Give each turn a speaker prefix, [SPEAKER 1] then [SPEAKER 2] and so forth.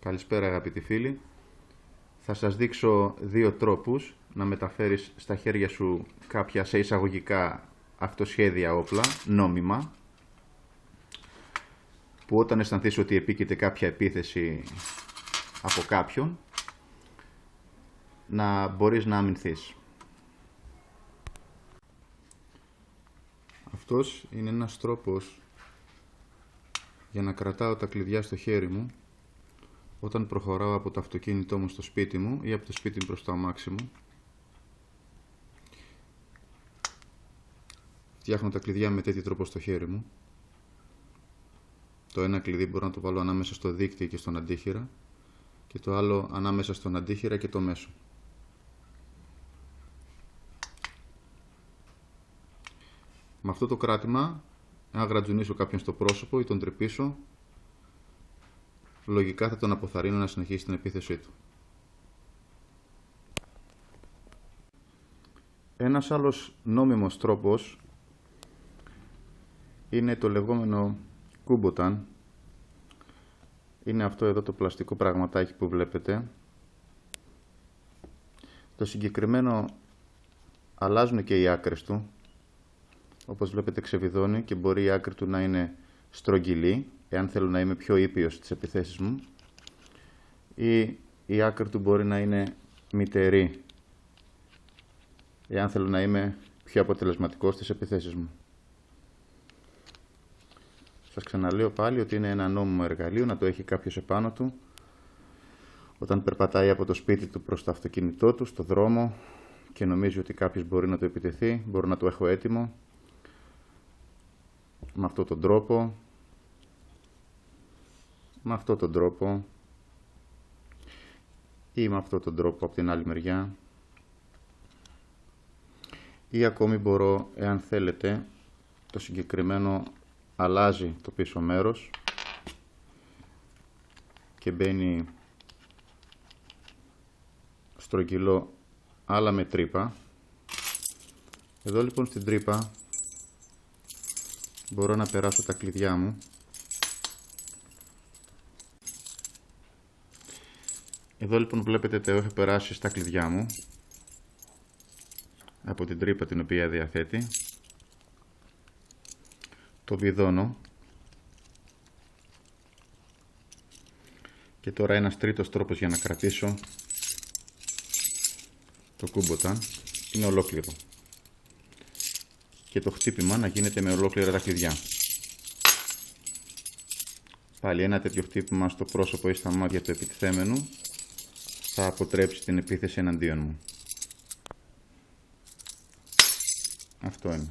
[SPEAKER 1] Καλησπέρα αγαπητοί φίλοι. Θα σας δείξω δύο τρόπους να μεταφέρεις στα χέρια σου κάποια σε εισαγωγικά αυτοσχέδια όπλα, νόμιμα, που όταν αισθανθείς ότι επίκειται κάποια επίθεση από κάποιον, να μπορείς να αμυνθείς. Αυτός είναι ένας τρόπος για να κρατάω τα κλειδιά στο χέρι μου όταν προχωράω από το αυτοκίνητό μου στο σπίτι μου ή από το σπίτι μου προς το αμάξι μου. Φτιάχνω τα κλειδιά με τέτοιο τρόπο στο χέρι μου. Το ένα κλειδί μπορώ να το βάλω ανάμεσα στο δείκτη και στον αντίχειρα και το άλλο ανάμεσα στον αντίχειρα και το μέσο. Με αυτό το κράτημα, αν γρατζουνίσω κάποιον στο πρόσωπο ή τον τρυπήσω, λογικά θα τον αποθαρρύνω να συνεχίσει την επίθεσή του. Ένας άλλος νόμιμος τρόπος είναι το λεγόμενο κούμποταν. Είναι αυτό εδώ το πλαστικό πραγματάκι που βλέπετε. Το συγκεκριμένο αλλάζουν και οι άκρες του. Όπως βλέπετε ξεβιδώνει και μπορεί η άκρη του να είναι στρογγυλή, εάν θέλω να είμαι πιο ήπιος στις επιθέσεις μου, ή η άκρη του μπορεί να είναι μυτερή, εάν θέλω να είμαι πιο αποτελεσματικός στις επιθέσεις μου. Σας ξαναλέω πάλι ότι είναι ένα νόμιμο εργαλείο να το έχει κάποιος επάνω του όταν περπατάει από το σπίτι του προς το αυτοκίνητό του, στο δρόμο, και νομίζει ότι κάποιος μπορεί να το επιτεθεί. Μπορώ να το έχω έτοιμο με αυτόν τον τρόπο, με αυτόν τον τρόπο ή με αυτόν τον τρόπο από την άλλη μεριά, ή ακόμη μπορώ, εάν θέλετε, το συγκεκριμένο αλλάζει το πίσω μέρος και μπαίνει στρογγυλό, αλλά με τρύπα. Εδώ λοιπόν στην τρύπα μπορώ να περάσω τα κλειδιά μου. Εδώ λοιπόν βλέπετε ότι έχω περάσει στα κλειδιά μου από την τρύπα την οποία διαθέτει. Το βιδώνω. Και τώρα ένας τρίτος τρόπος για να κρατήσω το κούμποταν είναι ολόκληρο. Και το χτύπημα να γίνεται με ολόκληρα τα κλειδιά. Πάλι ένα τέτοιο χτύπημα στο πρόσωπο ή στα μάτια του επιτιθέμενου θα αποτρέψει την επίθεση εναντίον μου. Αυτό είναι.